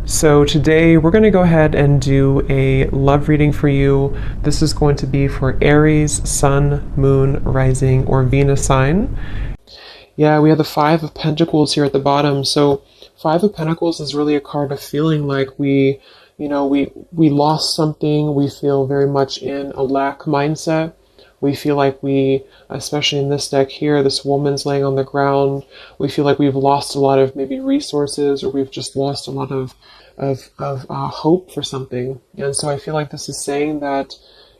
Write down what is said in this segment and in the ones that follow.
So today we're going to go ahead and do a love reading for you. This is going to be for Aries, Sun, Moon, Rising, or Venus sign. Yeah, we have the Five of Pentacles here at the bottom. So Five of Pentacles is really a card of feeling like we lost something. We feel very much in a lack mindset. We feel like we, especially in this deck here, this woman's laying on the ground. We feel like we've lost a lot of maybe resources, or we've just lost a lot of hope for something. And so I feel like this is saying that,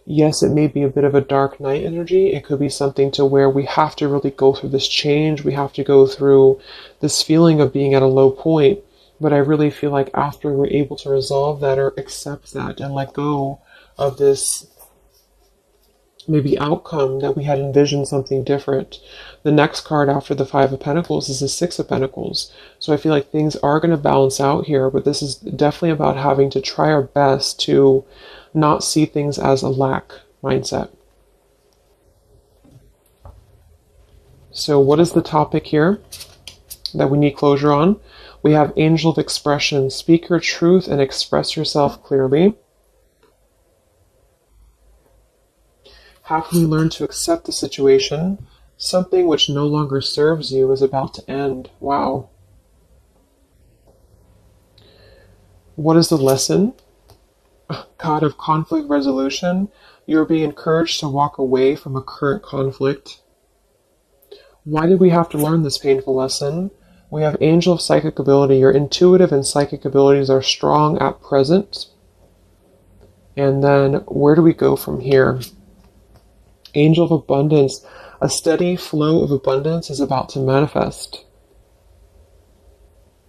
yes, it may be a bit of a dark night energy. It could be something to where we have to really go through this change. We have to go through this feeling of being at a low point. But I really feel like after we're able to resolve that or accept that and let go of this maybe outcome that we had envisioned something different. The next card after the Five of Pentacles is the Six of Pentacles. So I feel like things are going to balance out here, but this is definitely about having to try our best to not see things as a lack mindset. So what is the topic here that we need closure on? We have Angel of Expression. Speak your truth and express yourself clearly. How can we learn to accept the situation? Something which no longer serves you is about to end. Wow. What is the lesson? God of conflict resolution. You're being encouraged to walk away from a current conflict. Why did we have to learn this painful lesson? We have Angel of Psychic Ability. Your intuitive and psychic abilities are strong at present. And then where do we go from here? Angel of Abundance. A steady flow of abundance is about to manifest.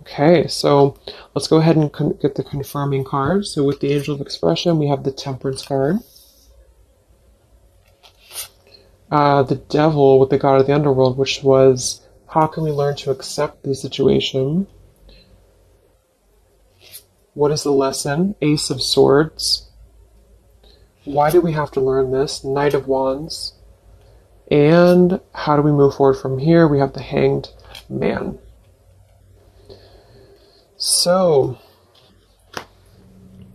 Okay, so let's go ahead and get the confirming card. So with the Angel of Expression, we have the Temperance card. The Devil with the God of the Underworld, which was, how can we learn to accept the situation? What is the lesson? Ace of Swords. Why do we have to learn this? Knight of Wands. And how do we move forward from here? We have the Hanged Man. So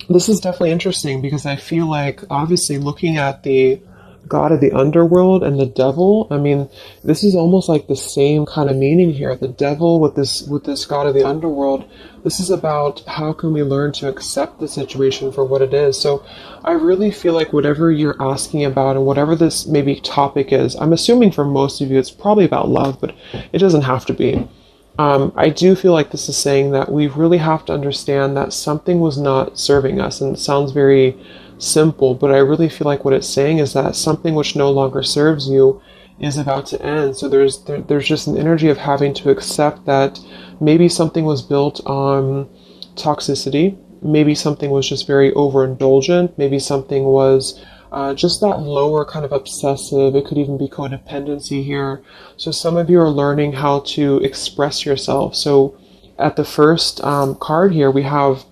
this is definitely interesting because I feel like, obviously, looking at the God of the Underworld and the Devil, I mean, this is almost like the same kind of meaning here. The Devil with this God of the Underworld, this is about how can we learn to accept the situation for what it is. So I really feel like whatever you're asking about and whatever this maybe topic is, I'm assuming for most of you it's probably about love, but it doesn't have to be. I do feel like this is saying that we really have to understand that something was not serving us, and it sounds very simple, but I really feel like what it's saying is that something which no longer serves you is about to end. So there's just an energy of having to accept that maybe something was built on toxicity, maybe something was just very overindulgent, maybe something was just that lower kind of obsessive. It could even be codependency here. So some of you are learning how to express yourself. So at the first card here, we have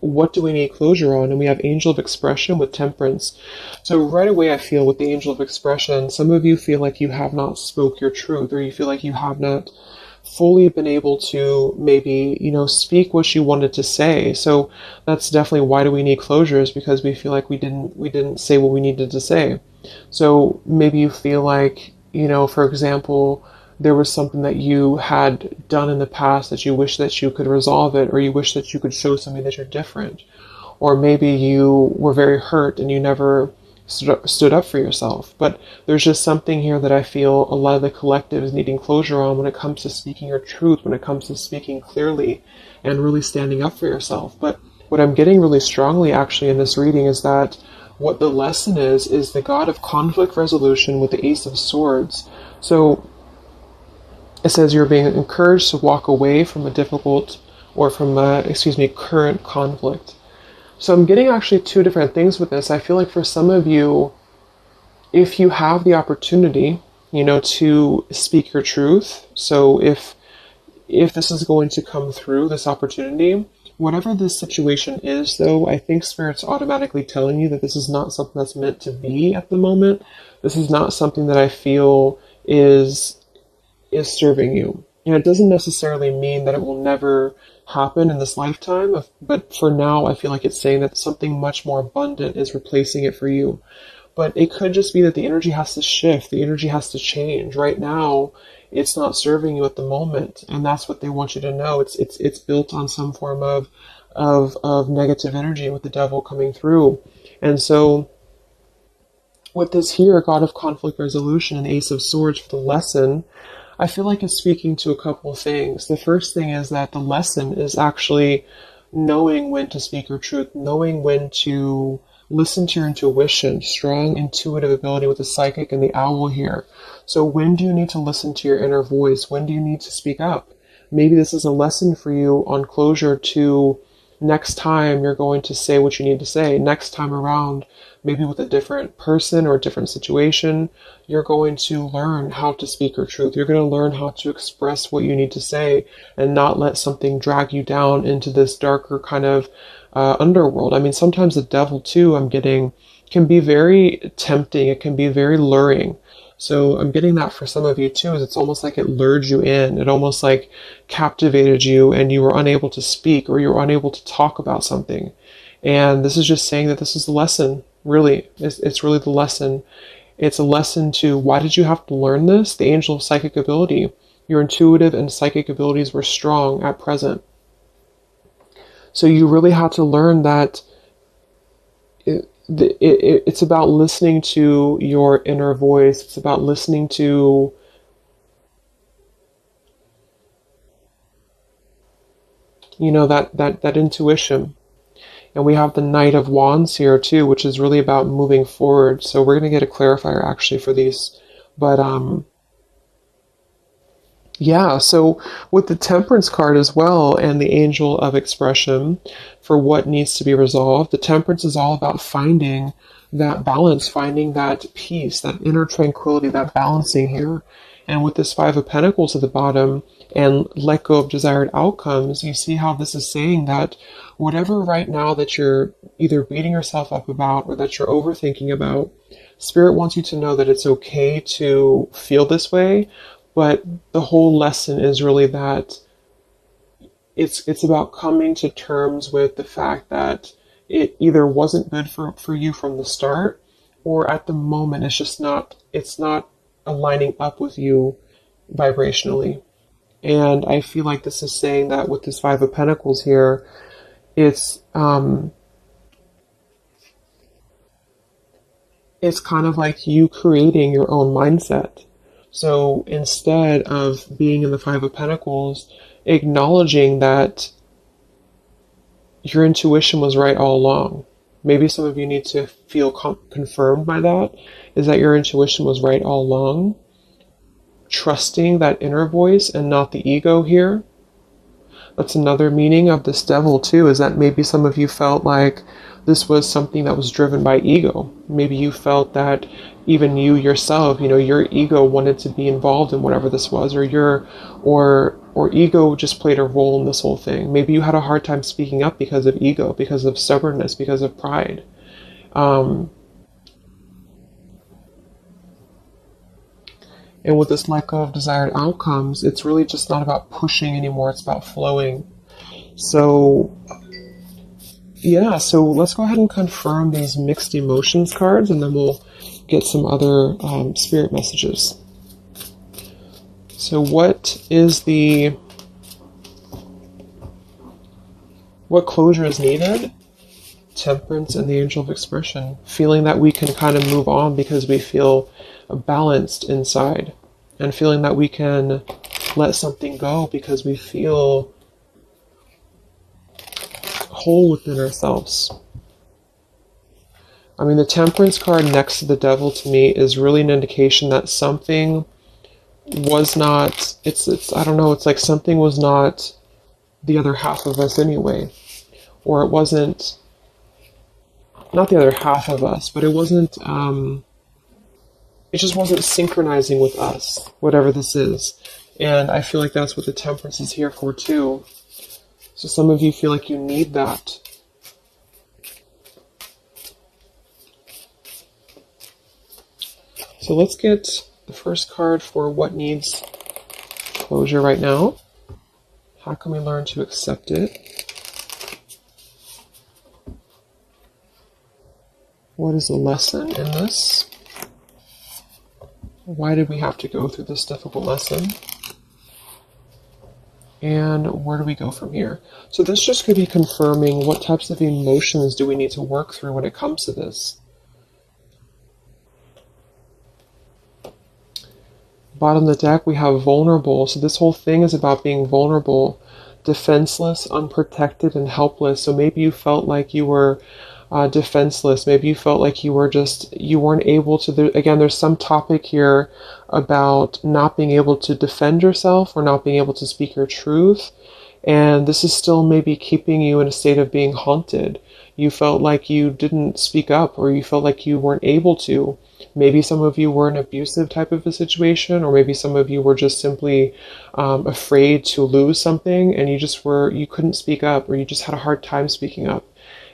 what do we need closure on? And we have Angel of Expression with Temperance. So right away I feel with the Angel of Expression, some of you feel like you have not spoke your truth, or you feel like you have not fully been able to maybe, speak what you wanted to say. So that's definitely why do we need closures, because we feel like we didn't say what we needed to say. So maybe you feel like, for example, there was something that you had done in the past that you wish that you could resolve it, or you wish that you could show somebody that you're different. Or maybe you were very hurt and you never stood up for yourself. But there's just something here that I feel a lot of the collective is needing closure on when it comes to speaking your truth, when it comes to speaking clearly and really standing up for yourself. But what I'm getting really strongly actually in this reading is that what the lesson is the God of conflict resolution with the Ace of Swords. So it says you're being encouraged to walk away from a difficult, or from current conflict. So I'm getting actually two different things with this. I feel like for some of you, if you have the opportunity, to speak your truth. So if this is going to come through, this opportunity, whatever this situation is, though, I think Spirit's automatically telling you that this is not something that's meant to be at the moment. This is not something that I feel is serving you. And it doesn't necessarily mean that it will never happen in this lifetime. But for now, I feel like it's saying that something much more abundant is replacing it for you. But it could just be that the energy has to shift, the energy has to change. Right now, it's not serving you at the moment, and that's what they want you to know. It's built on some form of negative energy with the devil coming through. And so with this here, God of Conflict Resolution and Ace of Swords for the lesson, I feel like it's speaking to a couple of things. The first thing is that the lesson is actually knowing when to speak your truth, knowing when to listen to your intuition, strong intuitive ability with the psychic and the owl here. So when do you need to listen to your inner voice? When do you need to speak up? Maybe this is a lesson for you on closure to next time you're going to say what you need to say. Next time around, maybe with a different person or a different situation, you're going to learn how to speak your truth. You're going to learn how to express what you need to say and not let something drag you down into this darker kind of underworld. I mean, sometimes the devil too, I'm getting, can be very tempting. It can be very luring. So I'm getting that for some of you too, is it's almost like it lured you in. It almost like captivated you and you were unable to speak or you were unable to talk about something. And this is just saying that this is the lesson, really. It's really the lesson. It's a lesson to why did you have to learn this? The angel of psychic ability. Your intuitive and psychic abilities were strong at present. So you really had to learn that it's about listening to your inner voice. It's about listening to that intuition. And we have the Knight of Wands here too, which is really about moving forward. So we're going to get a clarifier actually for these. But yeah, so with the Temperance card as well and the Angel of Expression for what needs to be resolved, the Temperance is all about finding that balance, finding that peace, that inner tranquility, that balancing here. And with this Five of Pentacles at the bottom and let go of desired outcomes, you see how this is saying that whatever right now that you're either beating yourself up about or that you're overthinking about, Spirit wants you to know that it's okay to feel this way. But the whole lesson is really that it's about coming to terms with the fact that it either wasn't good for you from the start, or at the moment it's not aligning up with you vibrationally. And I feel like this is saying that with this Five of Pentacles here, it's kind of like you creating your own mindset. So instead of being in the Five of Pentacles, acknowledging that your intuition was right all along. Maybe some of you need to feel confirmed by that, is that your intuition was right all along. Trusting that inner voice and not the ego here. That's another meaning of this devil too, is that maybe some of you felt like this was something that was driven by ego. Maybe you felt that even you yourself, your ego wanted to be involved in whatever this was, or ego just played a role in this whole thing. Maybe you had a hard time speaking up because of ego, because of stubbornness, because of pride. And with this let go of desired outcomes, it's really just not about pushing anymore, it's about flowing. So yeah, so let's go ahead and confirm these mixed emotions cards, and then we'll get some other spirit messages. So what closure is needed? Temperance and the Angel of Expression. Feeling that we can kind of move on because we feel balanced inside. And feeling that we can let something go because we feel whole within ourselves. I mean, the Temperance card next to the Devil to me is really an indication that something was not, I don't know, it's like something was not the other half of us anyway. Or it wasn't, not the other half of us, but it wasn't, it just wasn't synchronizing with us, whatever this is. And I feel like that's what the Temperance is here for too. So some of you feel like you need that. So let's get the first card for what needs closure right now. How can we learn to accept it? What is the lesson in this? Why did we have to go through this difficult lesson? And where do we go from here? So this just could be confirming what types of emotions do we need to work through when it comes to this. Bottom of the deck, we have vulnerable. So this whole thing is about being vulnerable, defenseless, unprotected, and helpless. So maybe you felt like you were defenseless. Maybe you felt like you weren't able to. Again, there's some topic here about not being able to defend yourself or not being able to speak your truth. And this is still maybe keeping you in a state of being haunted. You felt like you didn't speak up, or you felt like you weren't able to. Maybe some of you were in an abusive type of a situation, or maybe some of you were just simply afraid to lose something, and you couldn't speak up, or you just had a hard time speaking up.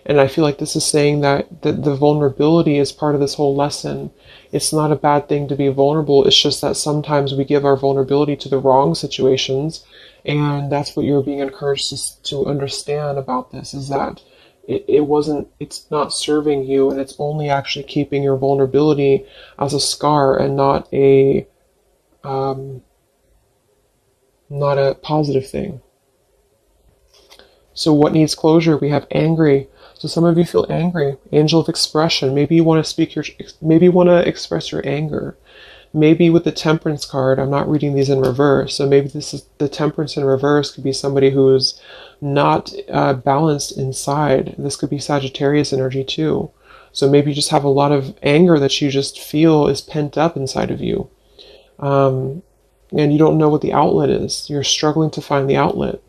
And I feel like this is saying that the vulnerability is part of this whole lesson. It's not a bad thing to be vulnerable. It's just that sometimes we give our vulnerability to the wrong situations. And that's what you're being encouraged to understand about this, is that it's not serving you, and it's only actually keeping your vulnerability as a scar and not a positive thing. So what needs closure? We have angry. So some of you feel angry. Angel of expression. Maybe you want to express your anger. Maybe with the Temperance card, I'm not reading these in reverse, so maybe this is the Temperance in reverse could be somebody who's not balanced inside. This could be Sagittarius energy too. So maybe you just have a lot of anger that you just feel is pent up inside of you. And you don't know what the outlet is. You're struggling to find the outlet.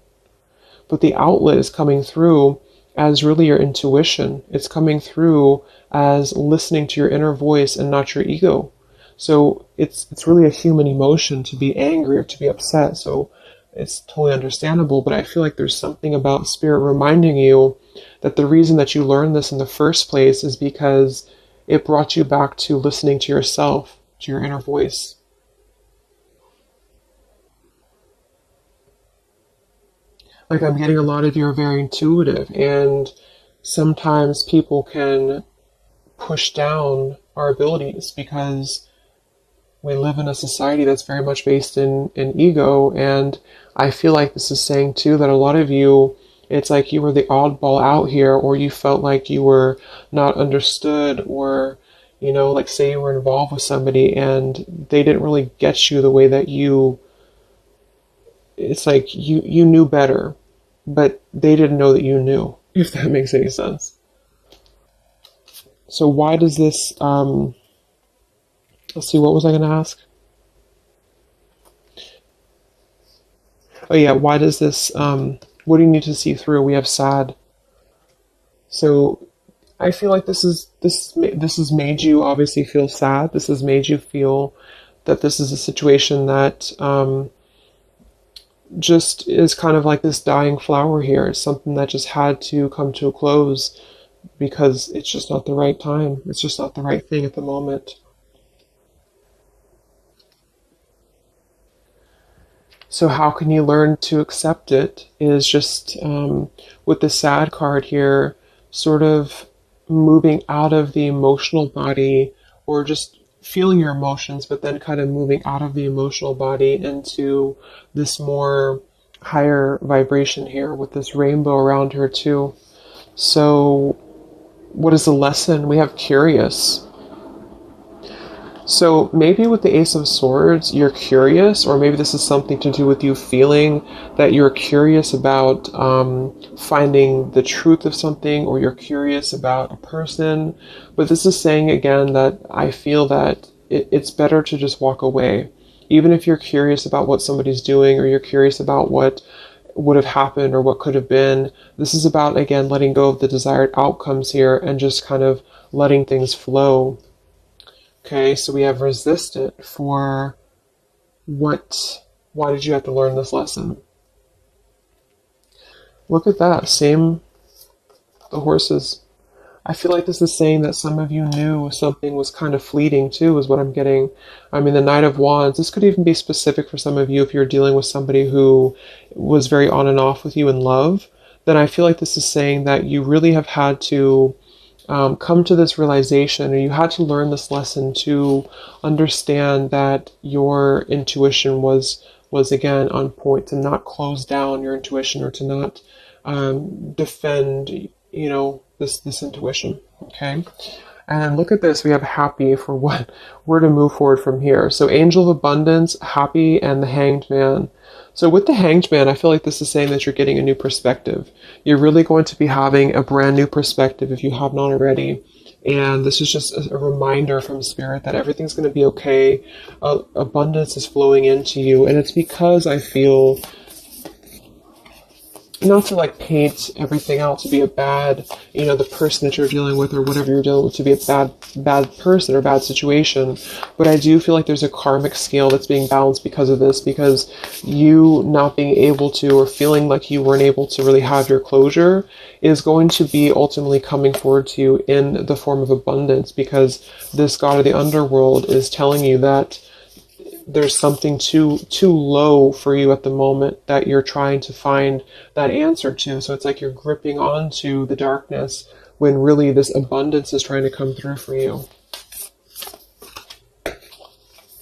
But the outlet is coming through as really your intuition. It's coming through as listening to your inner voice and not your ego. So it's really a human emotion to be angry or to be upset. So it's totally understandable, but I feel like there's something about Spirit reminding you that the reason that you learned this in the first place is because it brought you back to listening to yourself, to your inner voice. Like, I'm getting a lot of you are very intuitive, and sometimes people can push down our abilities because we live in a society that's very much based in ego. And I feel like this is saying too that a lot of you, it's like you were the oddball out here, or you felt like you were not understood, or like say you were involved with somebody and they didn't really get you the way that it's like you knew better, but they didn't know that you knew, if that makes any sense. So why does this let's see, what was I going to ask? Oh yeah, why does this, what do you need to see through? We have sad. So I feel like this has made you obviously feel sad. This has made you feel that this is a situation that just is kind of like this dying flower here. It's something that just had to come to a close because it's just not the right time. It's just not the right thing at the moment. So how can you learn to accept it is just with the sad card here, sort of moving out of the emotional body, or just feeling your emotions, but then kind of moving out of the emotional body into this more higher vibration here with this rainbow around her too. So what is the lesson? We have curious. So maybe with the Ace of Swords, you're curious, or maybe this is something to do with you feeling that you're curious about finding the truth of something, or you're curious about a person. But this is saying again that I feel that it's better to just walk away. Even if you're curious about what somebody's doing, or you're curious about what would have happened or what could have been, this is about, again, letting go of the desired outcomes here and just kind of letting things flow. Okay, so we have resistant for why did you have to learn this lesson? Look at that, same, the horses. I feel like this is saying that some of you knew something was kind of fleeting too, is what I'm getting. I mean, the Knight of Wands, this could even be specific for some of you if you're dealing with somebody who was very on and off with you in love. Then I feel like this is saying that you really have had to come to this realization, or you had to learn this lesson to understand that your intuition was again on point, to not close down your intuition, or to not defend, this intuition. Okay. And look at this, we have happy for what we're to move forward from here. So angel of abundance, happy, and the hanged man. So with the hanged man, I feel like this is saying that you're getting a new perspective. You're really going to be having a brand new perspective if you have not already. And this is just a reminder from spirit that everything's going to be okay. Abundance is flowing into you. And it's because I feel, not to like paint everything out to be a bad, the person that you're dealing with or whatever you're dealing with to be a bad person or bad situation. But I do feel like there's a karmic scale that's being balanced because of this, because you not being able to, or feeling like you weren't able to really have your closure, is going to be ultimately coming forward to you in the form of abundance, because this god of the underworld is telling you that there's something too low for you at the moment that you're trying to find that answer to. So it's like you're gripping onto the darkness when really this abundance is trying to come through for you.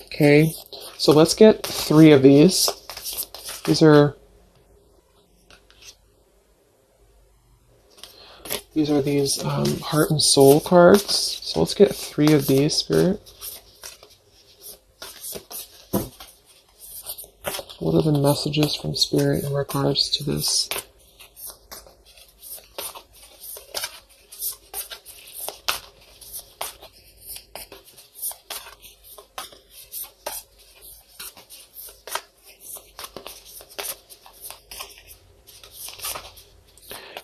Okay, so let's get 3 of these. These are these heart and soul cards. So let's get 3 of these, Spirit. What are the messages from Spirit in regards to this?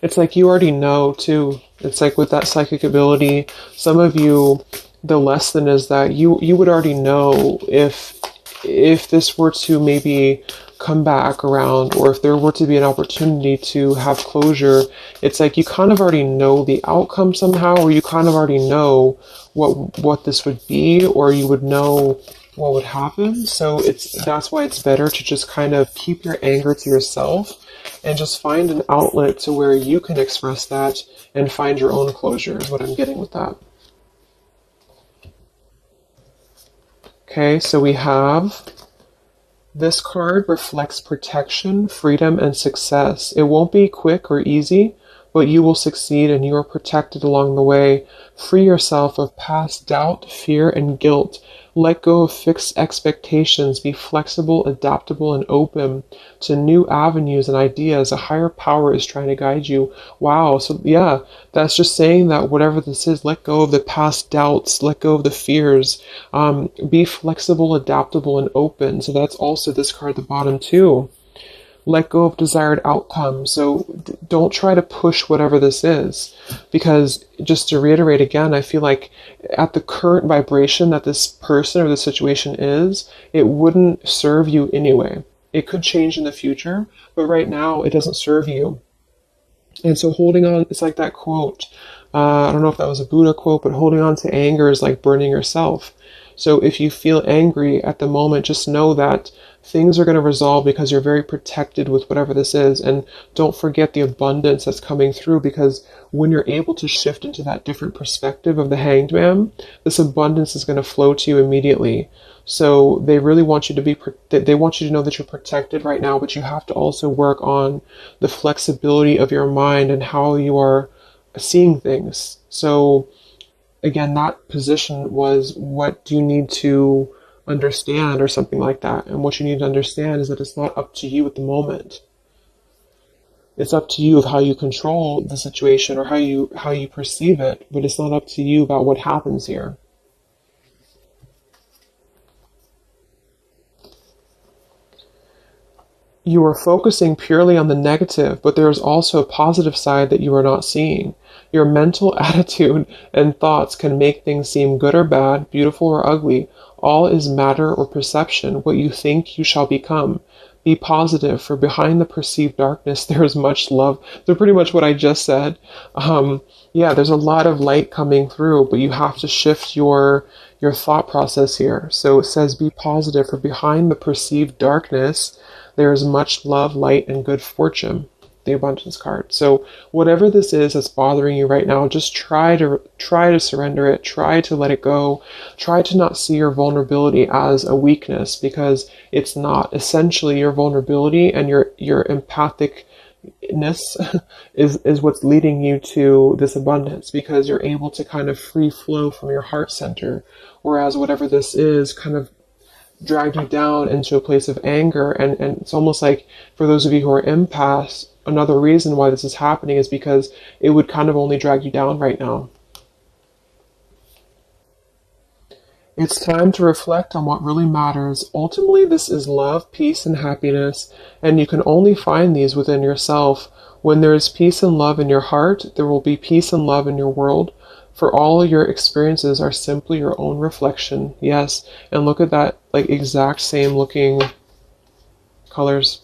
It's like you already know too. It's like with that psychic ability, some of you, the lesson is that you would already know if this were to maybe come back around, or if there were to be an opportunity to have closure. It's like you kind of already know the outcome somehow, or you kind of already know what this would be, or you would know what would happen. So that's why it's better to just kind of keep your anger to yourself and just find an outlet to where you can express that and find your own closure, is what I'm getting with that. Okay, so we have this card reflects protection, freedom, and success. It won't be quick or easy, but you will succeed and you are protected along the way. Free yourself of past doubt, fear, and guilt. Let go of fixed expectations. Be flexible, adaptable, and open to new avenues and ideas. A higher power is trying to guide you. Wow. So yeah, that's just saying that whatever this is, let go of the past doubts, let go of the fears. Be flexible, adaptable, and open. So that's also this card at the bottom too. Let go of desired outcomes. So don't try to push whatever this is, because just to reiterate again, I feel like at the current vibration that this person or the situation is, it wouldn't serve you anyway. It could change in the future, but right now it doesn't serve you. And so holding on, it's like that quote. I don't know if that was a Buddha quote, but holding on to anger is like burning yourself. So if you feel angry at the moment, just know that things are going to resolve because you're very protected with whatever this is. And don't forget the abundance that's coming through, because when you're able to shift into that different perspective of the Hanged Man, this abundance is going to flow to you immediately. So they really want you to they want you to know that you're protected right now, but you have to also work on the flexibility of your mind and how you are seeing things. So again, that position was, what do you need to understand, or something like that. And what you need to understand is that it's not up to you at the moment. It's up to you of how you control the situation, or how you perceive it, but it's not up to you about what happens here. You are focusing purely on the negative, but there is also a positive side that you are not seeing. Your mental attitude and thoughts can make things seem good or bad, beautiful or ugly. All is matter or perception. What you think, you shall become. be positive, for behind the perceived darkness, there is much love. So pretty much what I just said. Yeah, there's a lot of light coming through, but you have to shift your thought process here. So it says, be positive, for behind the perceived darkness, there is much love, light, and good fortune. The abundance card. So whatever this is that's bothering you right now, just try to surrender it, try to let it go, try to not see your vulnerability as a weakness, because it's not. Essentially, your vulnerability and your empathicness is what's leading you to this abundance, because you're able to kind of free flow from your heart center, whereas whatever this is kind of dragged you down into a place of anger. And it's almost like, for those of you who are empaths, another reason why this is happening is because it would kind of only drag you down right now. It's time to reflect on what really matters. Ultimately, this is love, peace, and happiness, and you can only find these within yourself. When there is peace and love in your heart, there will be peace and love in your world. For all your experiences are simply your own reflection. Yes, and look at that, like exact same looking colors.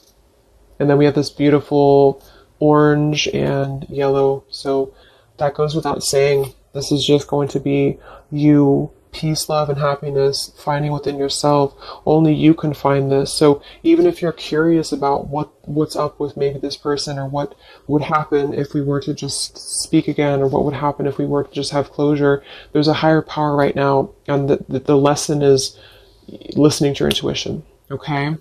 And then we have this beautiful orange and yellow. So that goes without saying. This is just going to be you, peace, love, and happiness, finding within yourself. Only you can find this. So even if you're curious about what's up with maybe this person, or what would happen if we were to just speak again, or what would happen if we were to just have closure, there's a higher power right now. And the lesson is listening to your intuition. Okay?